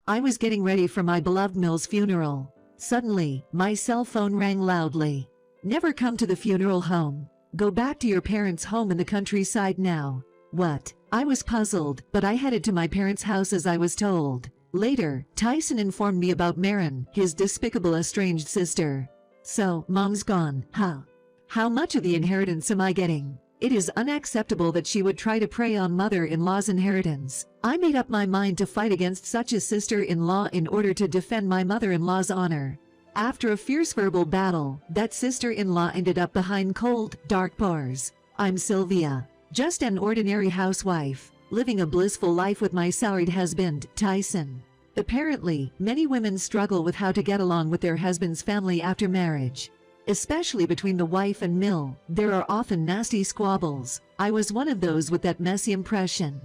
I was getting ready for my beloved Mill's funeral. Suddenly, my cell phone rang loudly. Never come to the funeral home. Go back to your parents' home in the countryside now. What? I was puzzled, but I headed to my parents' house as I was told. Later, Tyson informed me about Marin, his despicable estranged sister. So, Mom's gone, huh? How much of the inheritance am I getting? It is unacceptable that she would try to prey on mother-in-law's inheritance. I made up my mind to fight against such a sister-in-law in order to defend my mother-in-law's honor. After a fierce verbal battle, that sister-in-law ended up behind cold, dark bars. I'm Sylvia, just an ordinary housewife, living a blissful life with my salaried husband, Tyson. Apparently, many women struggle with how to get along with their husband's family after marriage. Especially between the wife and Mill, there are often nasty squabbles. I was one of those with that messy impression.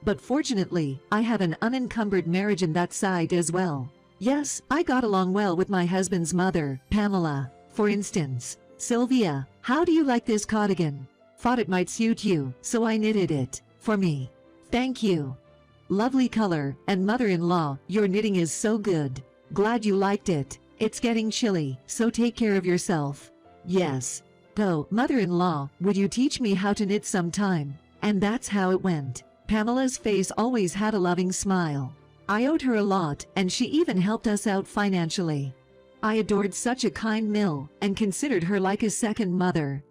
But fortunately, I have an unencumbered marriage in that side as well. Yes, I got along well with my husband's mother, Pamela. For instance, Sylvia, how do you like this cardigan? Thought it might suit you, so I knitted it for me. Thank you. Lovely color, and mother-in-law, your knitting is so good. Glad you liked it. It's getting chilly, so take care of yourself. Yes. Oh, mother-in-law, would you teach me how to knit sometime? And that's how it went. Pamela's face always had a loving smile. I owed her a lot, and she even helped us out financially. I adored such a kind Mill, and considered her like a second mother.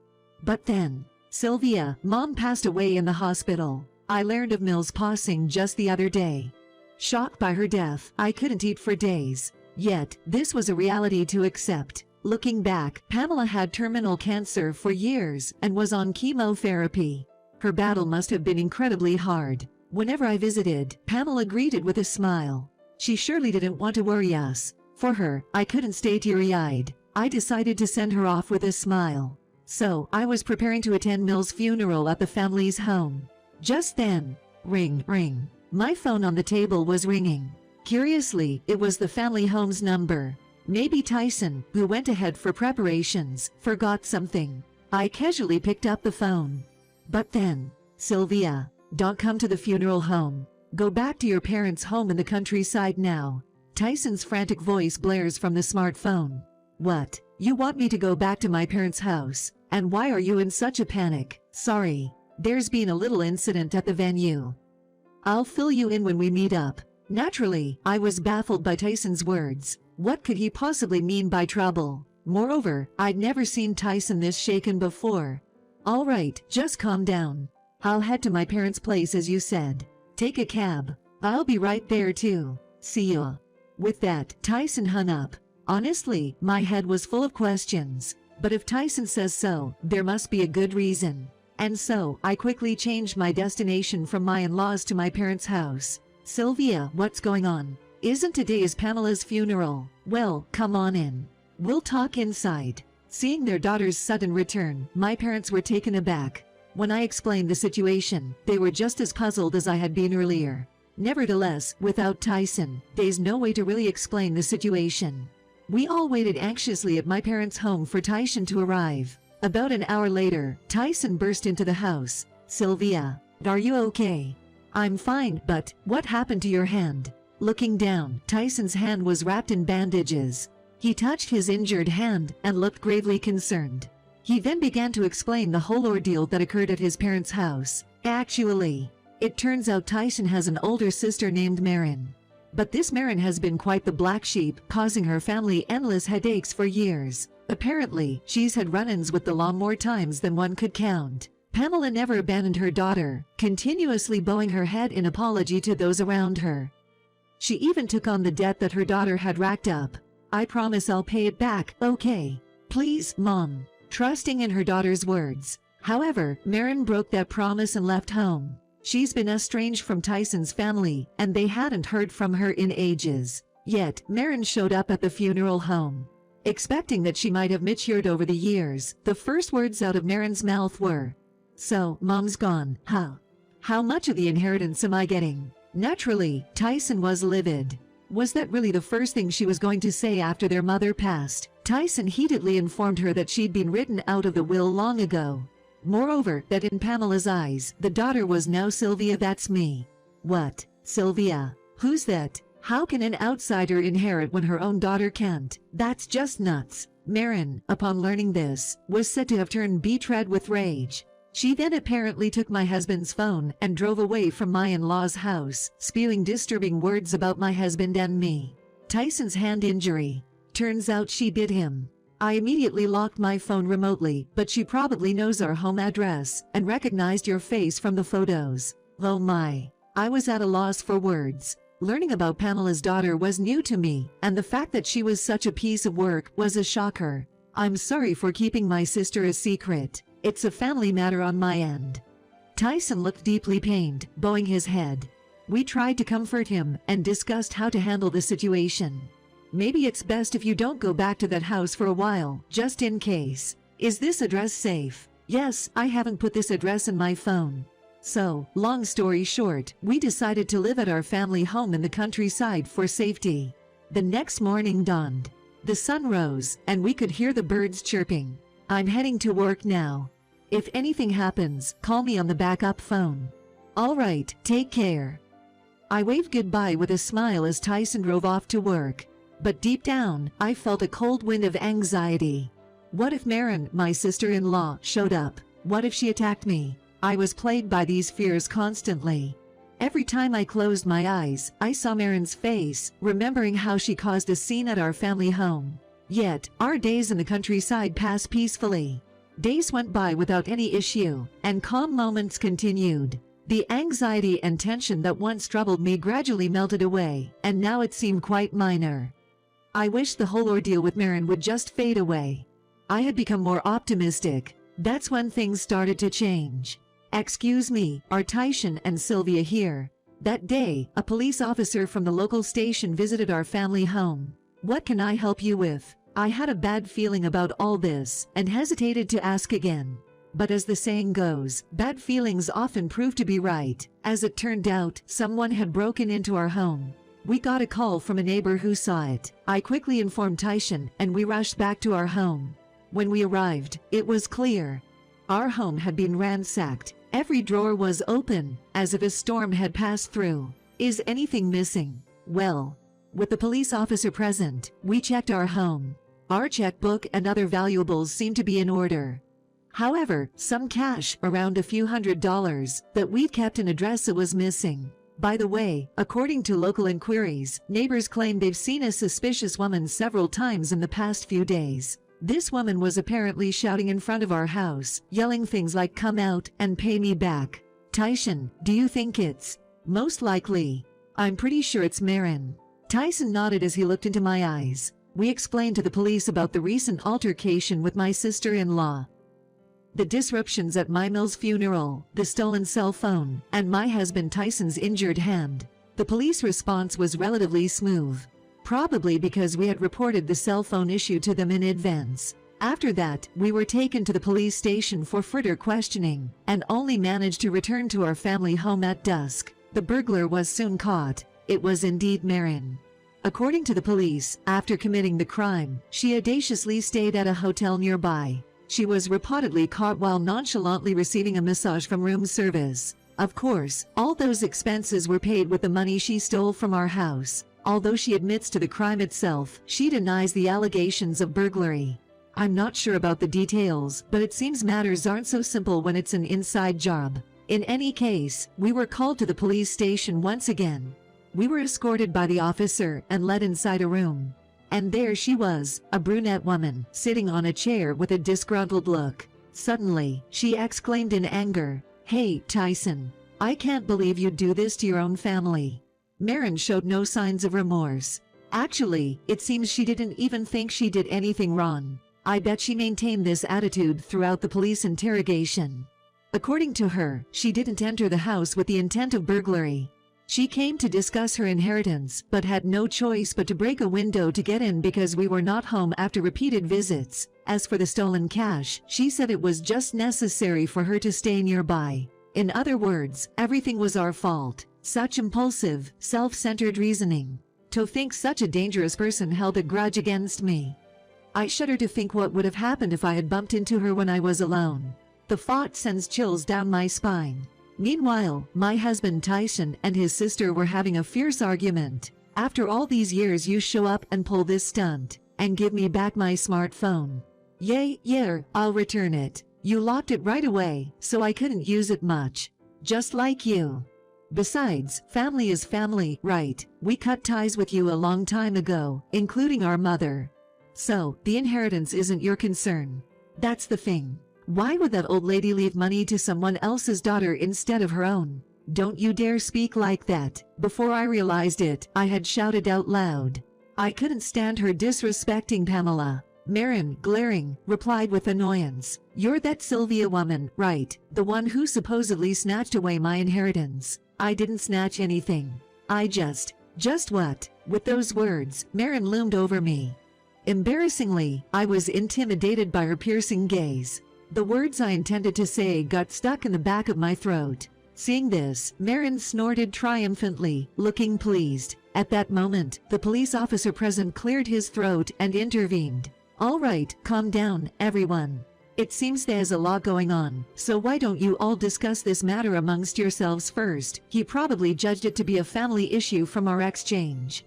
But then, Sylvia, Mom passed away in the hospital. I learned of Mill's passing just the other day. Shocked by her death, I couldn't eat for days. Yet, this was a reality to accept. Looking back, Pamela had terminal cancer for years and was on chemotherapy. Her battle must have been incredibly hard. Whenever I visited, Pamela greeted with a smile. She surely didn't want to worry us. For her, I couldn't stay teary-eyed. I decided to send her off with a smile. So, I was preparing to attend Mill's funeral at the family's home. Just then, ring, ring. My phone on the table was ringing. Curiously, it was the family home's number. Maybe Tyson, who went ahead for preparations, forgot something. I casually picked up the phone. But then, Sylvia, don't come to the funeral home. Go back to your parents' home in the countryside now. Tyson's frantic voice blares from the smartphone. What? You want me to go back to my parents' house? And why are you in such a panic? Sorry. There's been a little incident at the venue. I'll fill you in when we meet up. Naturally, I was baffled by Tyson's words. What could he possibly mean by trouble? Moreover, I'd never seen Tyson this shaken before. All right, just calm down. I'll head to my parents' place as you said. Take a cab. I'll be right there too. See ya. With that, Tyson hung up. Honestly, my head was full of questions. But if Tyson says so, there must be a good reason. And so, I quickly changed my destination from my in-laws to my parents' house. Sylvia, what's going on? Isn't today's Pamela's funeral? Well, come on in. We'll talk inside. Seeing their daughter's sudden return, my parents were taken aback. When I explained the situation, they were just as puzzled as I had been earlier. Nevertheless, without Tyson, there's no way to really explain the situation. We all waited anxiously at my parents' home for Tyson to arrive. About an hour later, Tyson burst into the house. Sylvia, are you okay? I'm fine, but what happened to your hand? Looking down, Tyson's hand was wrapped in bandages. He touched his injured hand and looked gravely concerned. He then began to explain the whole ordeal that occurred at his parents' house. Actually, it turns out Tyson has an older sister named Marin. But this Marin has been quite the black sheep, causing her family endless headaches for years. Apparently, she's had run-ins with the law more times than one could count. Pamela never abandoned her daughter, continuously bowing her head in apology to those around her. She even took on the debt that her daughter had racked up. I promise I'll pay it back, okay? Please, Mom. Trusting in her daughter's words. However, Marin broke that promise and left home. She's been estranged from Tyson's family, and they hadn't heard from her in ages. Yet, Marin showed up at the funeral home. Expecting that she might have matured over the years, the first words out of Marin's mouth were, "So, Mom's gone, huh? How much of the inheritance am I getting?" Naturally, Tyson was livid. Was that really the first thing she was going to say after their mother passed? Tyson heatedly informed her that she'd been written out of the will long ago. Moreover, that in Pamela's eyes, the daughter was now Sylvia. That's me. What? Sylvia? Who's that? How can an outsider inherit when her own daughter can't? That's just nuts. Marin, upon learning this, was said to have turned beet-red with rage. She then apparently took my husband's phone and drove away from my in-law's house, spewing disturbing words about my husband and me. Tyson's hand injury. Turns out she bit him. I immediately locked my phone remotely, but she probably knows our home address and recognized your face from the photos. Oh my. I was at a loss for words. Learning about Pamela's daughter was new to me, and the fact that she was such a piece of work was a shocker. I'm sorry for keeping my sister a secret. It's a family matter on my end. Tyson looked deeply pained, bowing his head. We tried to comfort him and discussed how to handle the situation. Maybe it's best if you don't go back to that house for a while, just in case. Is this address safe? Yes, I haven't put this address in my phone. So, long story short, we decided to live at our family home in the countryside for safety. The next morning dawned. The sun rose, and we could hear the birds chirping. I'm heading to work now. If anything happens, call me on the backup phone. All right, take care. I waved goodbye with a smile as Tyson drove off to work. But deep down, I felt a cold wind of anxiety. What if Marin, my sister-in-law, showed up? What if she attacked me? I was plagued by these fears constantly. Every time I closed my eyes, I saw Marin's face, remembering how she caused a scene at our family home. Yet, our days in the countryside passed peacefully. Days went by without any issue, and calm moments continued. The anxiety and tension that once troubled me gradually melted away, and now it seemed quite minor. I wished the whole ordeal with Marin would just fade away. I had become more optimistic. That's when things started to change. Excuse me, are Tyson and Sylvia here? That day, a police officer from the local station visited our family home. What can I help you with? I had a bad feeling about all this, and hesitated to ask again. But as the saying goes, bad feelings often prove to be right. As it turned out, someone had broken into our home. We got a call from a neighbor who saw it. I quickly informed Tyson, and we rushed back to our home. When we arrived, it was clear. Our home had been ransacked. Every drawer was open, as if a storm had passed through. Is anything missing? Well, with the police officer present, we checked our home. Our checkbook and other valuables seemed to be in order. However, some cash, around a few $100s, that we'd kept in a dresser was missing. By the way, according to local inquiries, neighbors claim they've seen a suspicious woman several times in the past few days. This woman was apparently shouting in front of our house, yelling things like "come out and pay me back." Tyson, do you think it's? Most likely. I'm pretty sure it's Marin. Tyson nodded as he looked into my eyes. We explained to the police about the recent altercation with my sister-in-law. The disruptions at my Mill's funeral, the stolen cell phone, and my husband Tyson's injured hand. The police response was relatively smooth. Probably because we had reported the cell phone issue to them in advance. After that, we were taken to the police station for further questioning, and only managed to return to our family home at dusk. The burglar was soon caught. It was indeed Marin. According to the police, after committing the crime, she audaciously stayed at a hotel nearby. She was reportedly caught while nonchalantly receiving a massage from room service. Of course, all those expenses were paid with the money she stole from our house. Although she admits to the crime itself, she denies the allegations of burglary. I'm not sure about the details, but it seems matters aren't so simple when it's an inside job. In any case, we were called to the police station once again. We were escorted by the officer and led inside a room. And there she was, a brunette woman, sitting on a chair with a disgruntled look. Suddenly, she exclaimed in anger, "Hey, Tyson, I can't believe you'd do this to your own family." Marin showed no signs of remorse. Actually, it seems she didn't even think she did anything wrong. I bet she maintained this attitude throughout the police interrogation. According to her, she didn't enter the house with the intent of burglary. She came to discuss her inheritance, but had no choice but to break a window to get in because we were not home after repeated visits. As for the stolen cash, she said it was just necessary for her to stay nearby. In other words, everything was our fault. Such impulsive, self-centered reasoning. To think such a dangerous person held a grudge against me. I shudder to think what would have happened if I had bumped into her when I was alone. The thought sends chills down my spine. Meanwhile, my husband Tyson and his sister were having a fierce argument. After all these years you show up and pull this stunt, and give me back my smartphone. Yeah, I'll return it. You locked it right away, so I couldn't use it much. Just like you. Besides, family is family, right? We cut ties with you a long time ago, including our mother. So, the inheritance isn't your concern. That's the thing. Why would that old lady leave money to someone else's daughter instead of her own? Don't you dare speak like that. Before I realized it, I had shouted out loud. I couldn't stand her disrespecting Pamela. Marin, glaring, replied with annoyance. You're that Sylvia woman, right? The one who supposedly snatched away my inheritance. I didn't snatch anything. I just what? With those words, Marin loomed over me. Embarrassingly, I was intimidated by her piercing gaze. The words I intended to say got stuck in the back of my throat. Seeing this, Marin snorted triumphantly, looking pleased. At that moment, the police officer present cleared his throat and intervened. All right, calm down, everyone. It seems there's a lot going on, so why don't you all discuss this matter amongst yourselves first? He probably judged it to be a family issue from our exchange.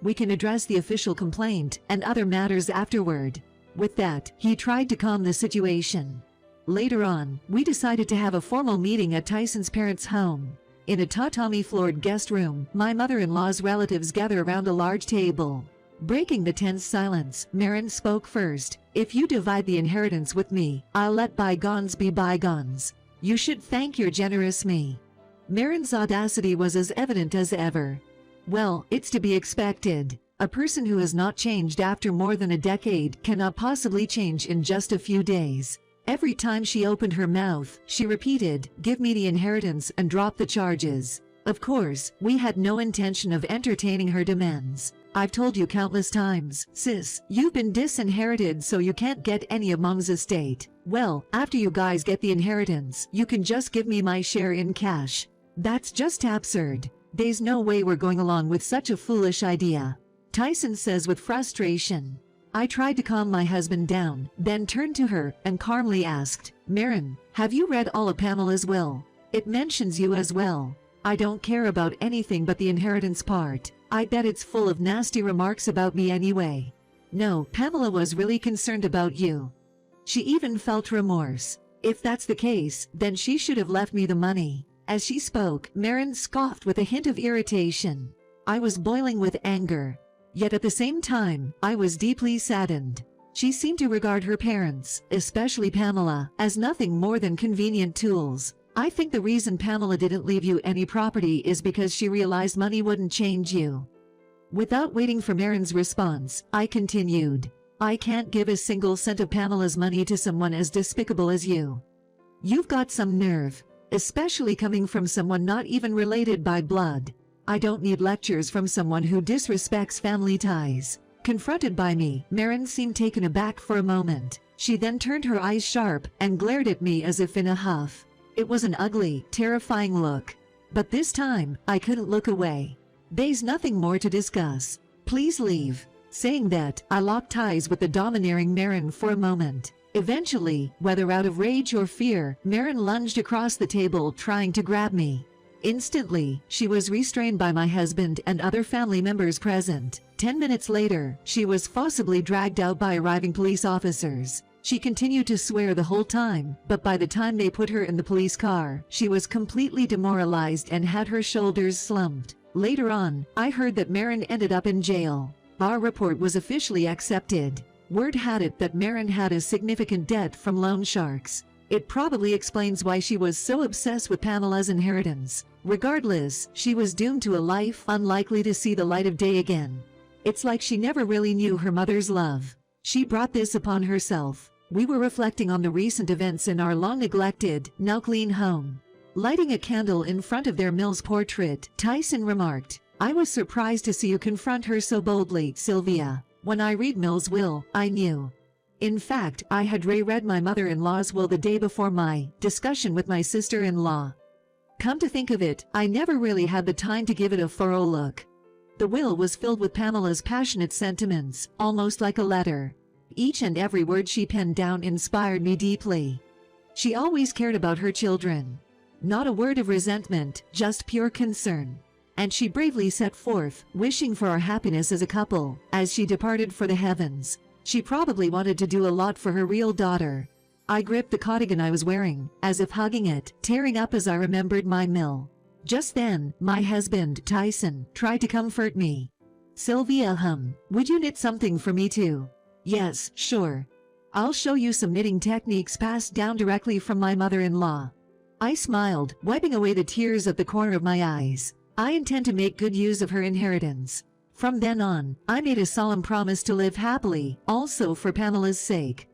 We can address the official complaint and other matters afterward. With that, he tried to calm the situation. Later on, we decided to have a formal meeting at Tyson's parents' home. In a tatami-floored guest room, my mother-in-law's relatives gather around a large table. Breaking the tense silence, Marin spoke first. If you divide the inheritance with me, I'll let bygones be bygones. You should thank your generous me. Marin's audacity was as evident as ever. Well, it's to be expected. A person who has not changed after more than a decade cannot possibly change in just a few days. Every time she opened her mouth, she repeated, "Give me the inheritance," and dropped the charges. Of course, we had no intention of entertaining her demands. I've told you countless times, sis, you've been disinherited so you can't get any of mom's estate. Well, after you guys get the inheritance, you can just give me my share in cash. That's just absurd. There's no way we're going along with such a foolish idea. Tyson says with frustration. I tried to calm my husband down, then turned to her and calmly asked, Marin, have you read all of Pamela's will? It mentions you as well. I don't care about anything but the inheritance part. I bet it's full of nasty remarks about me anyway. No, Pamela was really concerned about you. She even felt remorse. If that's the case, then she should have left me the money. As she spoke, Marin scoffed with a hint of irritation. I was boiling with anger. Yet at the same time, I was deeply saddened. She seemed to regard her parents, especially Pamela, as nothing more than convenient tools. I think the reason Pamela didn't leave you any property is because she realized money wouldn't change you. Without waiting for Marin's response, I continued. I can't give a single cent of Pamela's money to someone as despicable as you. You've got some nerve, especially coming from someone not even related by blood. I don't need lectures from someone who disrespects family ties. Confronted by me, Marin seemed taken aback for a moment. She then turned her eyes sharp and glared at me as if in a huff. It was an ugly, terrifying look. But this time, I couldn't look away. There's nothing more to discuss. Please leave. Saying that, I locked eyes with the domineering Marin for a moment. Eventually, whether out of rage or fear, Marin lunged across the table trying to grab me. Instantly, she was restrained by my husband and other family members present. 10 minutes later, she was forcibly dragged out by arriving police officers. She continued to swear the whole time, but by the time they put her in the police car, she was completely demoralized and had her shoulders slumped. Later on, I heard that Marin ended up in jail. Our report was officially accepted. Word had it that Marin had a significant debt from loan sharks. It probably explains why she was so obsessed with Pamela's inheritance. Regardless, she was doomed to a life unlikely to see the light of day again. It's like she never really knew her mother's love. She brought this upon herself. We were reflecting on the recent events in our long-neglected, now-clean home. Lighting a candle in front of their Mills portrait, Tyson remarked, I was surprised to see you confront her so boldly, Sylvia. When I read Mills' will, I knew. In fact, I had reread my mother-in-law's will the day before my discussion with my sister-in-law. Come to think of it, I never really had the time to give it a thorough look. The will was filled with Pamela's passionate sentiments, almost like a letter. Each and every word she penned down inspired me deeply. She always cared about her children. Not a word of resentment, just pure concern. and she bravely set forth, wishing for our happiness as a couple. As she departed for the heavens, she probably wanted to do a lot for her real daughter. I gripped the cardigan I was wearing, as if hugging it, tearing up as I remembered my mill. Just then, my husband, Tyson, tried to comfort me. "Sylvia, would you knit something for me too?" "Yes, sure. I'll show you some knitting techniques passed down directly from my mother-in-law." I smiled, wiping away the tears at the corner of my eyes. I intend to make good use of her inheritance. From then on, I made a solemn promise to live happily, also for Pamela's sake.